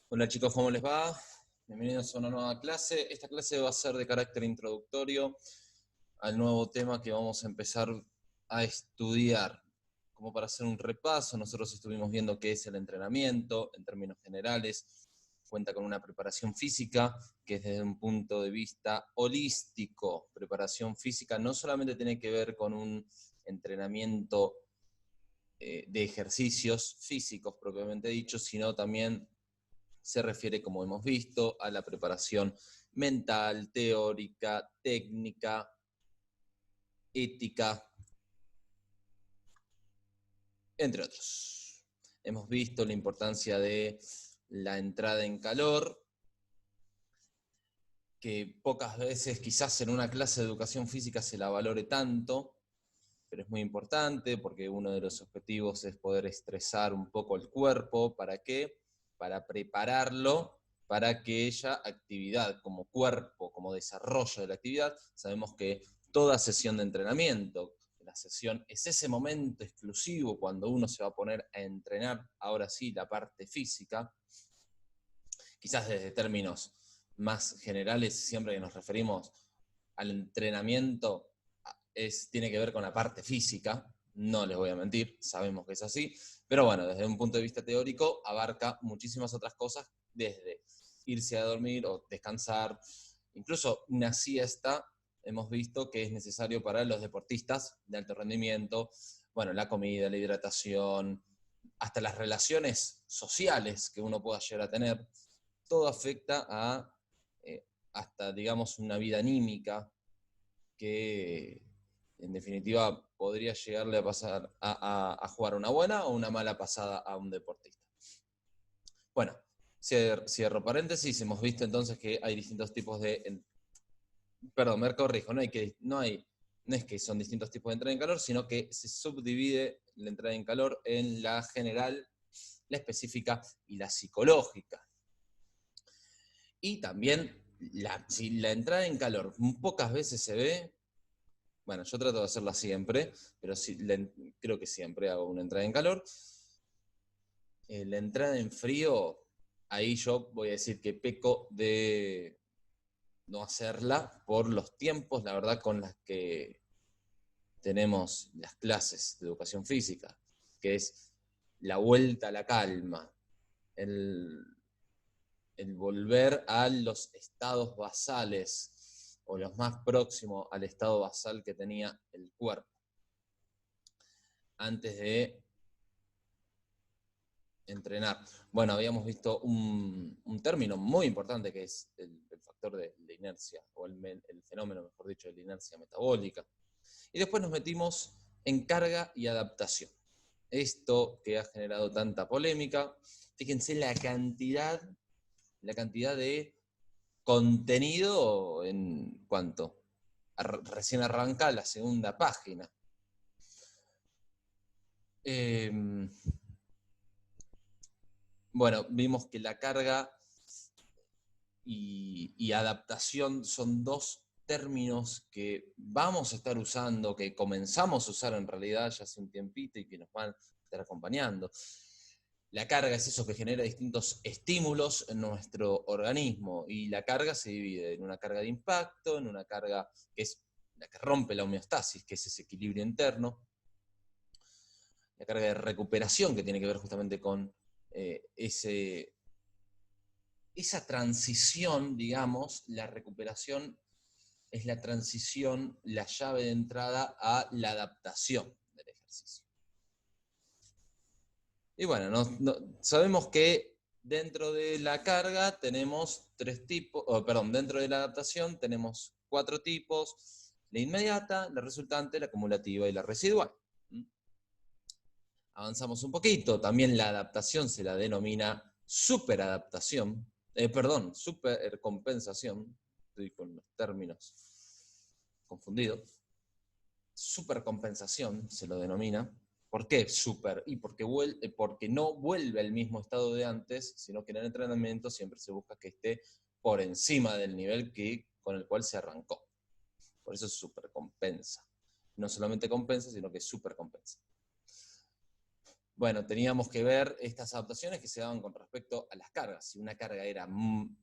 Hola chicos, ¿cómo les va? Bienvenidos a una nueva clase. Esta clase va a ser de carácter introductorio al nuevo tema que vamos a empezar a estudiar. Como para hacer un repaso, nosotros estuvimos viendo qué es el entrenamiento en términos generales. Cuenta con una preparación física que es desde un punto de vista holístico. Preparación física no solamente tiene que ver con un entrenamiento de ejercicios físicos propiamente dicho, sino también se refiere, como hemos visto, a la preparación mental, teórica, técnica, ética, entre otros. Hemos visto la importancia de la entrada en calor, que pocas veces quizás en una clase de educación física se la valore tanto, pero es muy importante porque uno de los objetivos es poder estresar un poco el cuerpo. ¿Para qué? Para prepararlo para aquella actividad como cuerpo, como desarrollo de la actividad. Sabemos que toda sesión de entrenamiento, la sesión es ese momento exclusivo cuando uno se va a poner a entrenar, ahora sí, la parte física, quizás desde términos más generales, siempre que nos referimos al entrenamiento, tiene que ver con la parte física, no les voy a mentir, sabemos que es así, pero bueno, desde un punto de vista teórico abarca muchísimas otras cosas, desde irse a dormir o descansar, incluso una siesta, hemos visto que es necesario para los deportistas de alto rendimiento, bueno, la comida, la hidratación, hasta las relaciones sociales que uno pueda llegar a tener, todo afecta a hasta, digamos, una vida anímica que en definitiva podría llegarle a pasar a jugar una buena o una mala pasada a un deportista. Bueno, cierro paréntesis, hemos visto entonces que hay distintos tipos de... Perdón, me corrijo, no es que son distintos tipos de entrada en calor, sino que se subdivide la entrada en calor en la general, la específica y la psicológica. Y también, si la entrada en calor pocas veces se ve, bueno, yo trato de hacerla siempre, pero creo que siempre hago una entrada en calor. La entrada en frío, ahí yo voy a decir que peco de no hacerla por los tiempos, la verdad, con las que tenemos las clases de educación física, que es la vuelta a la calma, el, el volver a los estados basales o los más próximos al estado basal que tenía el cuerpo antes de entrenar. Bueno, habíamos visto un término muy importante que es el factor de inercia, o el fenómeno, mejor dicho, de la inercia metabólica. Y después nos metimos en carga y adaptación. Esto que ha generado tanta polémica, fíjense la cantidad de contenido en cuanto recién arranca la segunda página. Bueno, vimos que la carga y adaptación son dos términos que vamos a estar usando, que comenzamos a usar en realidad ya hace un tiempito y que nos van a estar acompañando. La carga es eso que genera distintos estímulos en nuestro organismo, y la carga se divide en una carga de impacto, en una carga que es la que rompe la homeostasis, que es ese equilibrio interno, la carga de recuperación, que tiene que ver justamente con esa transición, digamos. La recuperación es la transición, la llave de entrada a la adaptación del ejercicio. Y bueno, sabemos que dentro de la carga tenemos tres tipos, dentro de la adaptación tenemos cuatro tipos: la inmediata, la resultante, la acumulativa y la residual. Avanzamos un poquito, también la adaptación se la denomina superadaptación, supercompensación, estoy con los términos confundidos. Supercompensación se lo denomina. ¿Por qué super? Y porque no vuelve al mismo estado de antes, sino que en el entrenamiento siempre se busca que esté por encima del nivel con el cual se arrancó. Por eso es supercompensa. No solamente compensa, sino que supercompensa. bueno, teníamos que ver estas adaptaciones que se daban con respecto a las cargas. Si una carga era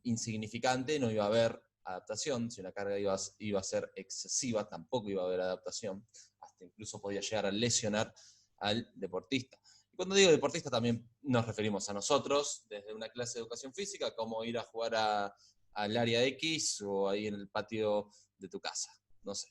insignificante, no iba a haber adaptación. Si una carga iba a ser excesiva, tampoco iba a haber adaptación. Hasta incluso podía llegar a lesionar al deportista. Y cuando digo deportista también nos referimos a nosotros, desde una clase de educación física, como ir a jugar al área X o ahí en el patio de tu casa. No sé.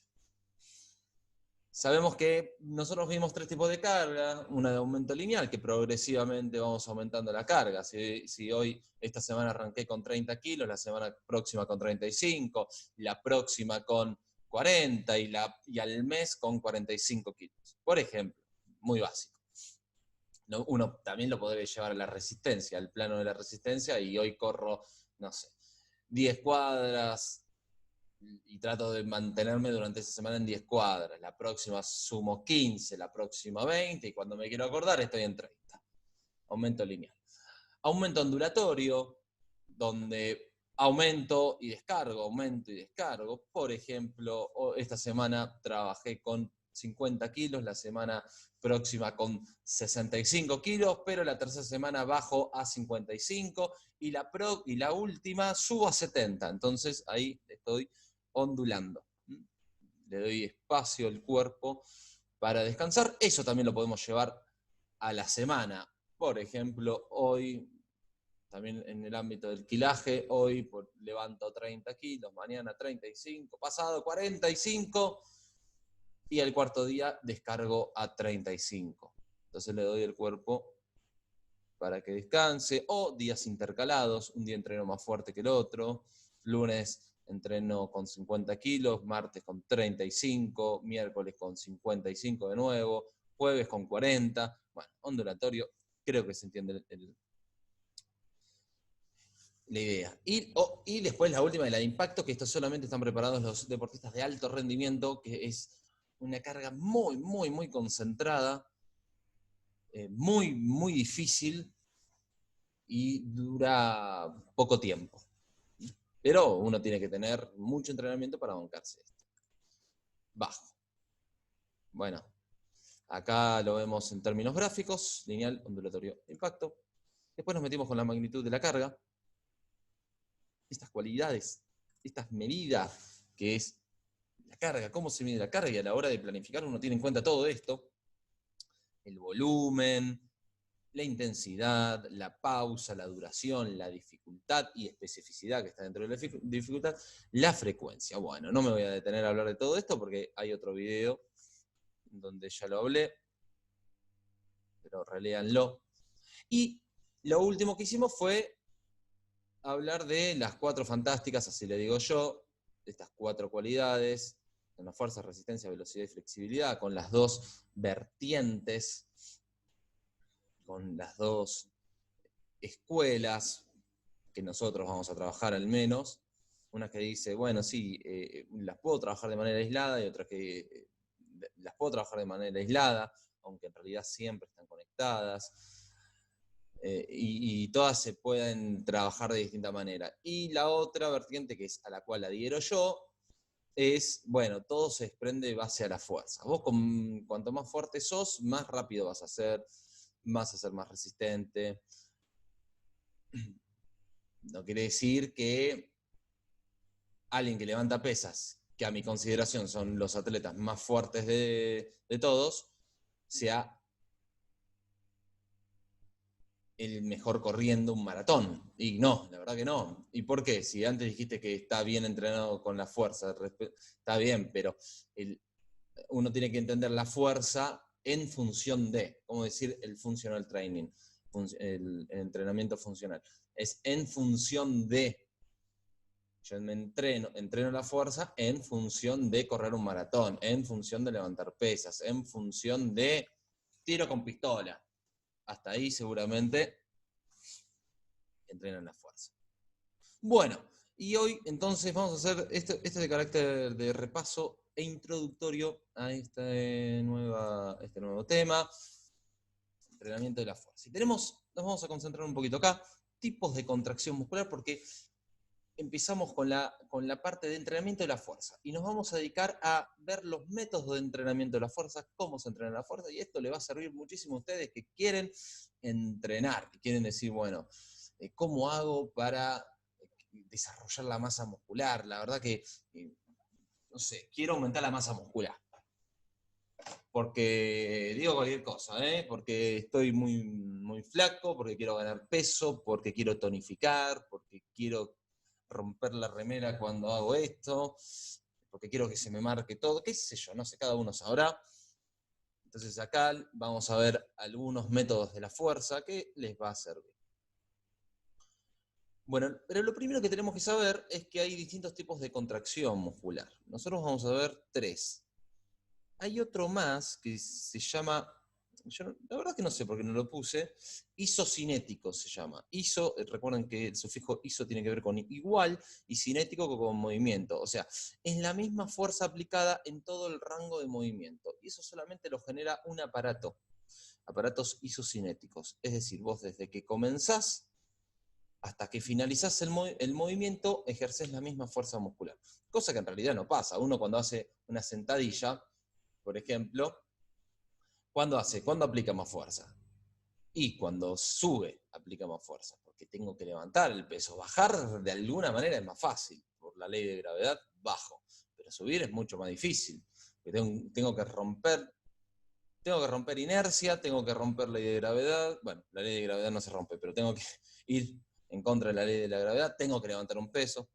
Sabemos que nosotros vimos 3 tipos de carga, una de aumento lineal, que progresivamente vamos aumentando la carga. Si hoy, esta semana arranqué con 30 kilos, la semana próxima con 35, la próxima con 40 y al mes con 45 kilos. Por ejemplo, muy básico. Uno también lo podría llevar a la resistencia, al plano de la resistencia, y hoy corro, no sé, 10 cuadras, y trato de mantenerme durante esa semana en 10 cuadras. La próxima sumo 15, la próxima 20, y cuando me quiero acordar estoy en 30. Aumento lineal. Aumento ondulatorio, donde aumento y descargo. Por ejemplo, esta semana trabajé con 50 kilos, la semana próxima con 65 kilos, pero la tercera semana bajo a 55 y la última subo a 70. Entonces ahí estoy ondulando. Le doy espacio al cuerpo para descansar. Eso también lo podemos llevar a la semana. Por ejemplo, hoy, también en el ámbito del quilaje, hoy levanto 30 kilos, mañana 35, pasado 45, y al cuarto día descargo a 35. Entonces le doy al cuerpo para que descanse, o días intercalados, un día entreno más fuerte que el otro, lunes entreno con 50 kilos, martes con 35, miércoles con 55 de nuevo, jueves con 40, bueno, ondulatorio, creo que se entiende la idea. Y después la última, la de impacto, que esto solamente están preparados los deportistas de alto rendimiento, que es una carga muy, muy, muy concentrada, muy, muy difícil, y dura poco tiempo. Pero uno tiene que tener mucho entrenamiento para bancarse esto. Bajo. Bueno, acá lo vemos en términos gráficos, lineal, ondulatorio, impacto. Después nos metimos con la magnitud de la carga. Estas cualidades, estas medidas, que es la carga, cómo se mide la carga, y a la hora de planificar uno tiene en cuenta todo esto. El volumen, la intensidad, la pausa, la duración, la dificultad y especificidad que está dentro de la dificultad, la frecuencia. Bueno, no me voy a detener a hablar de todo esto porque hay otro video donde ya lo hablé, pero reléanlo. Y lo último que hicimos fue hablar de las 4 fantásticas, así le digo yo, de estas 4 cualidades, con la fuerza, resistencia, velocidad y flexibilidad, con las 2 vertientes, con las 2 escuelas que nosotros vamos a trabajar al menos. Una que dice, bueno, sí, las puedo trabajar de manera aislada, y otras que las puedo trabajar de manera aislada, aunque en realidad siempre están conectadas. Y todas se pueden trabajar de distinta manera. Y la otra vertiente, que es a la cual adhiero yo, es, bueno, todo se desprende base a la fuerza. Vos cuanto más fuerte sos, más rápido vas a ser más resistente. No quiere decir que alguien que levanta pesas, que a mi consideración son los atletas más fuertes de todos, sea el mejor corriendo un maratón. Y no, la verdad que no. ¿Y por qué? Si antes dijiste que está bien entrenado con la fuerza, está bien, pero uno tiene que entender la fuerza en función de, ¿cómo decir? El functional training, el entrenamiento funcional. Es en función de. Yo me entreno la fuerza en función de correr un maratón, en función de levantar pesas, en función de tiro con pistola. Hasta ahí seguramente entrenan la fuerza. Bueno, y hoy entonces vamos a hacer este de carácter de repaso e introductorio a este nuevo tema, entrenamiento de la fuerza. Nos vamos a concentrar un poquito acá, tipos de contracción muscular, porque empezamos con la parte de entrenamiento de la fuerza. Y nos vamos a dedicar a ver los métodos de entrenamiento de la fuerza, cómo se entrena la fuerza, y esto le va a servir muchísimo a ustedes que quieren entrenar, que quieren decir, bueno, ¿cómo hago para desarrollar la masa muscular? La verdad que, no sé, quiero aumentar la masa muscular. Porque digo cualquier cosa, porque estoy muy, muy flaco, porque quiero ganar peso, porque quiero tonificar, porque quiero romper la remera cuando hago esto, porque quiero que se me marque todo, qué sé yo, no sé, cada uno sabrá. Entonces acá vamos a ver algunos métodos de la fuerza que les va a servir. Bueno, pero lo primero que tenemos que saber es que hay distintos tipos de contracción muscular. Nosotros vamos a ver 3. Hay otro más que se llama, la verdad que no sé por qué no lo puse, isocinético se llama. Iso, recuerden que el sufijo iso tiene que ver con igual y cinético con movimiento. O sea, es la misma fuerza aplicada en todo el rango de movimiento. Y eso solamente lo genera un aparato, aparatos isocinéticos. Es decir, vos desde que comenzás hasta que finalizás el movimiento, ejercés la misma fuerza muscular. Cosa que en realidad no pasa. Uno cuando hace una sentadilla, por ejemplo, ¿cuándo aplica más fuerza? Y cuando sube, aplica más fuerza, porque tengo que levantar el peso. Bajar de alguna manera es más fácil, por la ley de gravedad bajo, pero subir es mucho más difícil. Tengo que romper inercia, tengo que romper la ley de gravedad. Bueno, la ley de gravedad no se rompe, pero tengo que ir en contra de la ley de la gravedad, tengo que levantar un peso.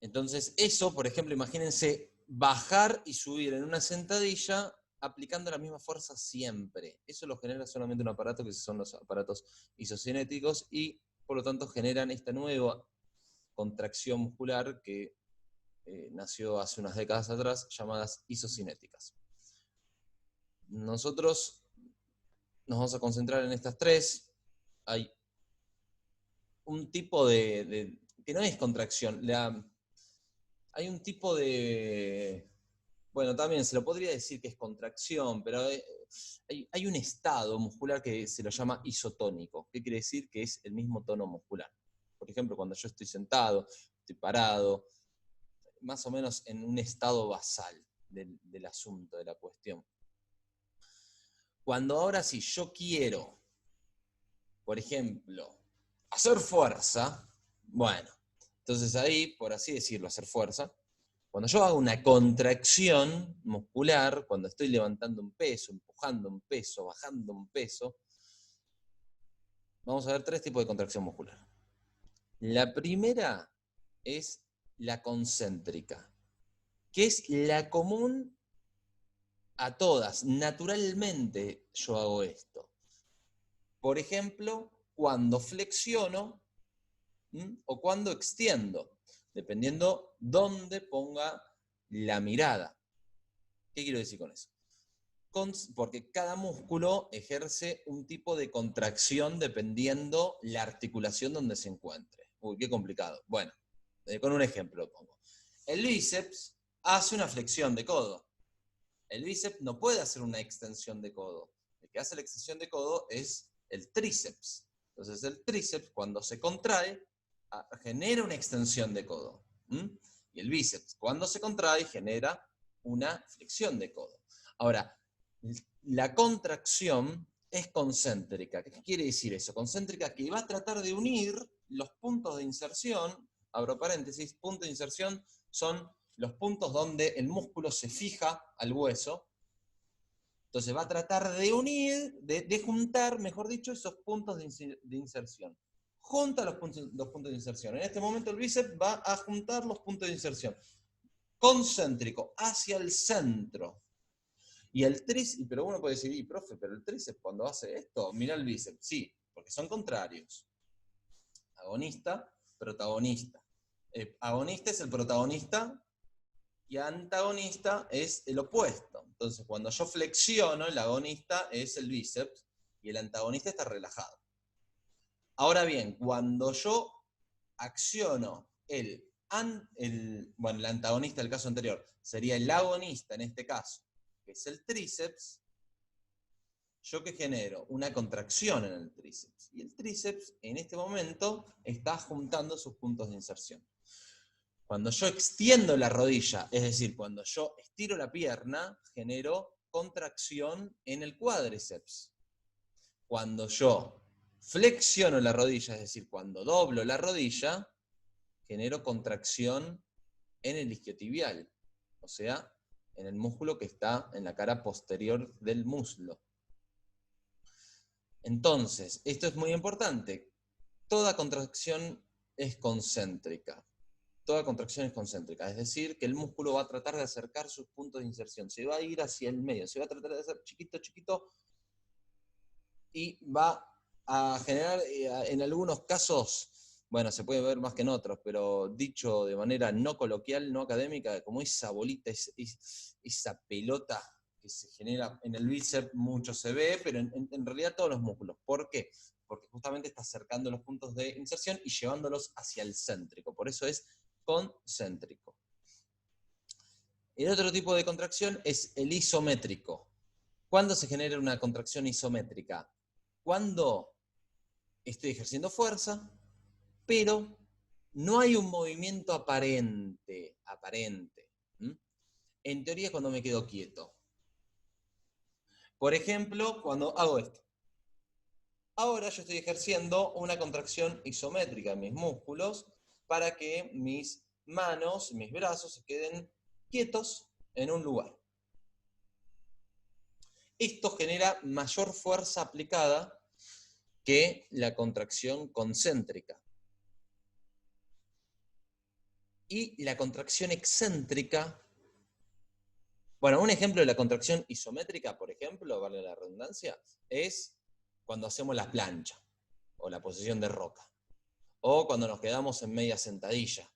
Entonces, eso, por ejemplo, imagínense bajar y subir en una sentadilla aplicando la misma fuerza siempre. Eso lo genera solamente un aparato, que son los aparatos isocinéticos, y por lo tanto generan esta nueva contracción muscular que nació hace unas décadas atrás, llamadas isocinéticas. Nosotros nos vamos a concentrar en estas 3. Hay un tipo que no es contracción, hay un tipo de, bueno, también se lo podría decir que es contracción, pero hay un estado muscular que se lo llama isotónico. ¿Qué quiere decir? Que es el mismo tono muscular. Por ejemplo, cuando yo estoy sentado, estoy parado, más o menos en un estado basal del asunto, de la cuestión. Cuando ahora sí yo quiero, por ejemplo, hacer fuerza, bueno, entonces ahí, por así decirlo, hacer fuerza, cuando yo hago una contracción muscular, cuando estoy levantando un peso, empujando un peso, bajando un peso, vamos a ver 3 tipos de contracción muscular. La primera es la concéntrica, que es la común a todas. Naturalmente yo hago esto. Por ejemplo, cuando flexiono o cuando extiendo, dependiendo dónde ponga la mirada. ¿Qué quiero decir con eso? Porque cada músculo ejerce un tipo de contracción dependiendo la articulación donde se encuentre. Uy, qué complicado. Bueno, con un ejemplo pongo. El bíceps hace una flexión de codo. El bíceps no puede hacer una extensión de codo. El que hace la extensión de codo es el tríceps. Entonces el tríceps, cuando se contrae, genera una extensión de codo. Y el bíceps, cuando se contrae, genera una flexión de codo. Ahora, la contracción es concéntrica. ¿Qué quiere decir eso? Concéntrica, que va a tratar de unir los puntos de inserción, abro paréntesis, puntos de inserción son los puntos donde el músculo se fija al hueso. Entonces va a tratar de unir, de juntar, mejor dicho, esos puntos de inserción. Junta los puntos de inserción. En este momento el bíceps va a juntar los puntos de inserción. Concéntrico, hacia el centro. Y el tríceps, pero uno puede decir, profe, pero el tríceps cuando hace esto, mira el bíceps. Sí, porque son contrarios. Agonista, protagonista. Agonista es el protagonista y antagonista es el opuesto. Entonces, cuando yo flexiono, el agonista es el bíceps y el antagonista está relajado. Ahora bien, cuando yo acciono el antagonista del caso anterior sería el agonista en este caso, que es el tríceps, yo que genero una contracción en el tríceps. Y el tríceps en este momento está juntando sus puntos de inserción. Cuando yo extiendo la rodilla, es decir, cuando yo estiro la pierna, genero contracción en el cuádriceps. Cuando yo flexiono la rodilla, es decir, cuando doblo la rodilla, genero contracción en el isquiotibial, o sea, en el músculo que está en la cara posterior del muslo. Entonces, esto es muy importante. Toda contracción es concéntrica. Toda contracción es concéntrica, es decir, que el músculo va a tratar de acercar sus puntos de inserción, se va a ir hacia el medio, se va a tratar de hacer chiquito, chiquito, y va a generar, en algunos casos, bueno, se puede ver más que en otros, pero dicho de manera no coloquial, no académica, como esa bolita, esa pelota que se genera en el bíceps, mucho se ve, pero en realidad todos los músculos. ¿Por qué? Porque justamente está acercando los puntos de inserción y llevándolos hacia el céntrico, por eso es concéntrico. El otro tipo de contracción es el isométrico. ¿Cuándo se genera una contracción isométrica? Cuando estoy ejerciendo fuerza, pero no hay un movimiento aparente. En teoría es cuando me quedo quieto. Por ejemplo, cuando hago esto. Ahora yo estoy ejerciendo una contracción isométrica en mis músculos para que mis manos, mis brazos se queden quietos en un lugar. Esto genera mayor fuerza aplicada que la contracción concéntrica. Y la contracción excéntrica, bueno, un ejemplo de la contracción isométrica, por ejemplo, vale la redundancia, es cuando hacemos la plancha, o la posición de roca, o cuando nos quedamos en media sentadilla,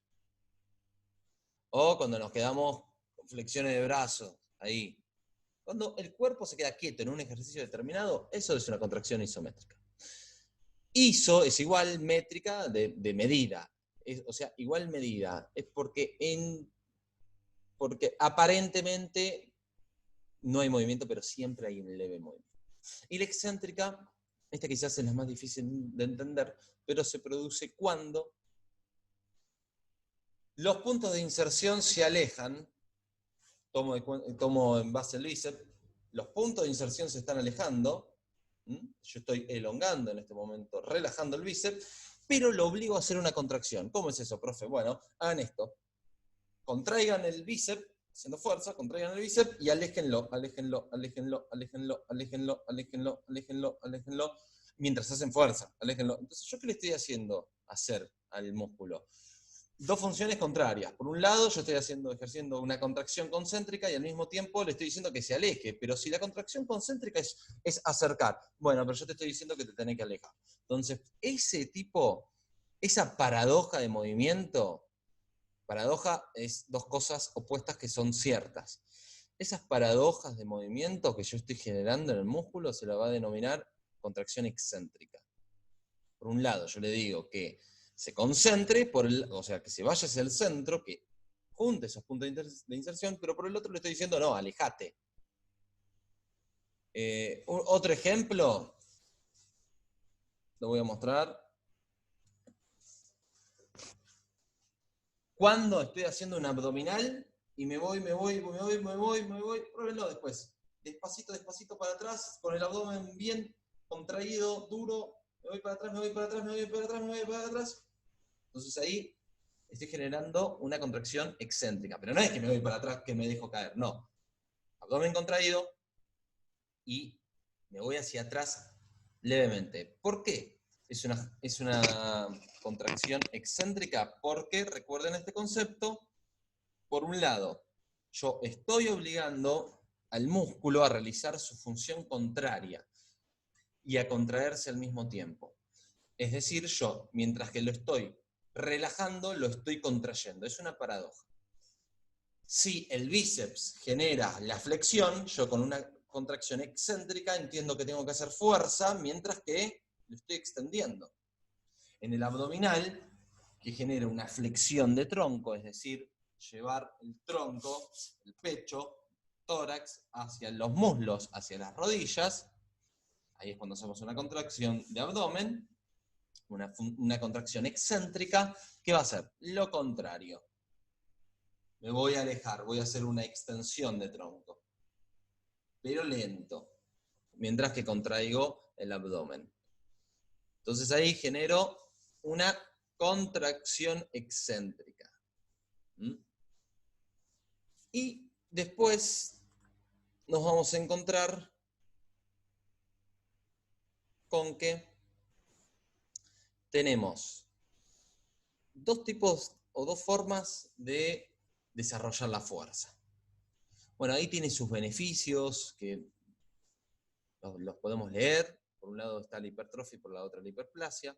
o cuando nos quedamos con flexiones de brazos, ahí. Cuando el cuerpo se queda quieto en un ejercicio determinado, eso es una contracción isométrica. Iso es igual métrica de medida, o sea, igual medida, es porque aparentemente no hay movimiento, pero siempre hay un leve movimiento. Y la excéntrica, esta quizás es la más difícil de entender, pero se produce cuando los puntos de inserción se alejan, tomo en base el bíceps, los puntos de inserción se están alejando, yo estoy elongando en este momento, relajando el bíceps, pero lo obligo a hacer una contracción. ¿Cómo es eso, profe? Bueno, hagan esto. Contraigan el bíceps, haciendo fuerza, contraigan el bíceps y aléjenlo, aléjenlo, aléjenlo, aléjenlo, aléjenlo, aléjenlo, aléjenlo, aléjenlo, mientras hacen fuerza, aléjenlo. Entonces, ¿yo qué le estoy haciendo hacer al músculo? Dos funciones contrarias. Por un lado, yo estoy ejerciendo una contracción concéntrica y al mismo tiempo le estoy diciendo que se aleje. Pero si la contracción concéntrica es acercar, bueno, pero yo te estoy diciendo que te tenés que alejar. Entonces, esa paradoja de movimiento, paradoja es dos cosas opuestas que son ciertas. Esas paradojas de movimiento que yo estoy generando en el músculo se la va a denominar contracción excéntrica. Por un lado, yo le digo que se concentre, o sea, que se vaya hacia el centro, que junte esos puntos de inserción, pero por el otro le estoy diciendo, no, alejate. Otro ejemplo, lo voy a mostrar. Cuando estoy haciendo un abdominal y me voy, pruébenlo después. Despacito, despacito para atrás, con el abdomen bien contraído, duro, me voy para atrás, me voy para atrás, me voy para atrás, me voy para atrás. Entonces ahí estoy generando una contracción excéntrica. Pero no es que me voy para atrás, que me dejo caer, no. Abdomen contraído y me voy hacia atrás levemente. ¿Por qué? Es una contracción excéntrica porque, recuerden este concepto, por un lado, yo estoy obligando al músculo a realizar su función contraria y a contraerse al mismo tiempo. Es decir, yo, mientras que lo estoy relajando, lo estoy contrayendo. Es una paradoja. Si el bíceps genera la flexión, yo con una contracción excéntrica entiendo que tengo que hacer fuerza, mientras que lo estoy extendiendo. En el abdominal, que genera una flexión de tronco, es decir, llevar el tronco, el pecho, tórax, hacia los muslos, hacia las rodillas, Ahí es cuando hacemos una contracción de abdomen, una contracción excéntrica, que va a ser lo contrario. Me voy a alejar, voy a hacer una extensión de tronco, pero lento, mientras que contraigo el abdomen. Entonces ahí genero una contracción excéntrica. Y después nos vamos a encontrar con que tenemos dos tipos o dos formas de desarrollar la fuerza. Bueno, ahí tiene sus beneficios, que los podemos leer. Por un lado está la hipertrofia y por la otra la hiperplasia.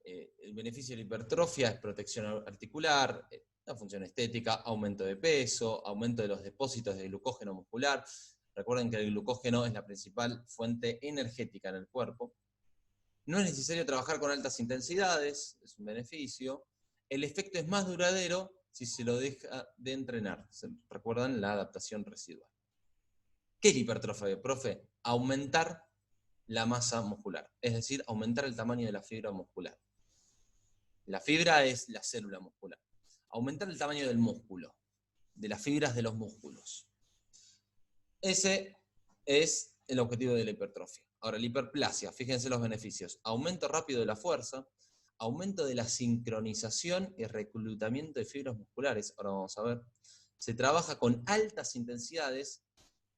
El beneficio de la hipertrofia es protección articular, una función estética, aumento de peso, aumento de los depósitos de glucógeno muscular. Recuerden que el glucógeno es la principal fuente energética en el cuerpo. No es necesario trabajar con altas intensidades, es un beneficio. El efecto es más duradero si se lo deja de entrenar. ¿Recuerdan la adaptación residual? ¿Qué es la hipertrofia, profe? Aumentar la masa muscular, es decir, aumentar el tamaño de la fibra muscular. La fibra es la célula muscular. Aumentar el tamaño del músculo, de las fibras de los músculos. Ese es el objetivo de la hipertrofia. Ahora, la hiperplasia, fíjense los beneficios. Aumento rápido de la fuerza, aumento de la sincronización y reclutamiento de fibras musculares. Ahora vamos a ver. Se trabaja con altas intensidades,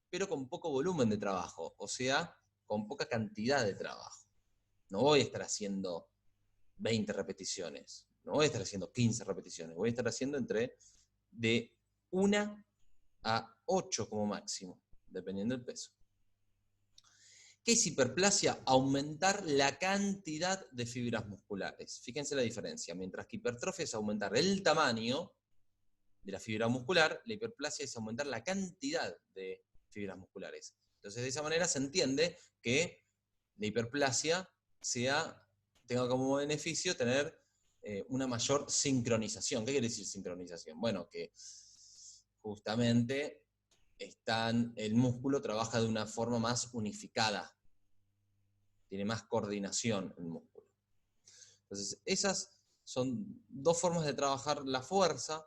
pero con poco volumen de trabajo, o sea, con poca cantidad de trabajo. No voy a estar haciendo 20 repeticiones, no voy a estar haciendo 15 repeticiones, voy a estar haciendo de 1 a 8 como máximo, dependiendo del peso. ¿Qué es hiperplasia? Aumentar la cantidad de fibras musculares. Fíjense la diferencia. Mientras que hipertrofia es aumentar el tamaño de la fibra muscular, la hiperplasia es aumentar la cantidad de fibras musculares. Entonces, de esa manera se entiende que la hiperplasia tenga como beneficio tener una mayor sincronización. ¿Qué quiere decir sincronización? Bueno, que justamente el músculo trabaja de una forma más unificada, tiene más coordinación el músculo. Entonces, esas son dos formas de trabajar la fuerza,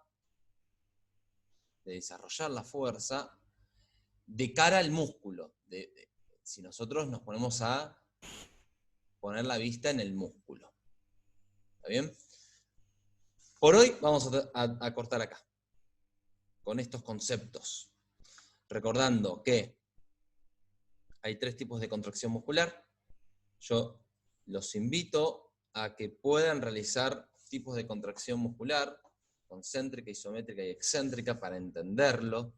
de desarrollar la fuerza, de cara al músculo. Si nosotros nos ponemos a poner la vista en el músculo. ¿Está bien? Por hoy vamos a cortar acá, con estos conceptos. Recordando que hay 3 tipos de contracción muscular. Yo los invito a que puedan realizar tipos de contracción muscular, concéntrica, isométrica y excéntrica, para entenderlo.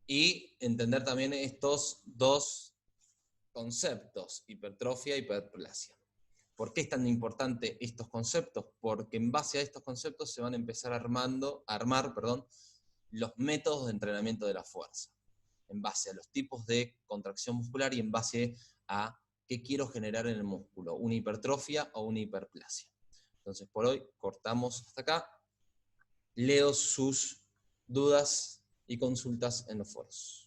Y entender también estos 2 conceptos, hipertrofia y hiperplasia. ¿Por qué es tan importante estos conceptos? Porque en base a estos conceptos se van a empezar a armar los métodos de entrenamiento de la fuerza, en base a los tipos de contracción muscular y en base a qué quiero generar en el músculo, una hipertrofia o una hiperplasia. Entonces, por hoy cortamos hasta acá. Leo sus dudas y consultas en los foros.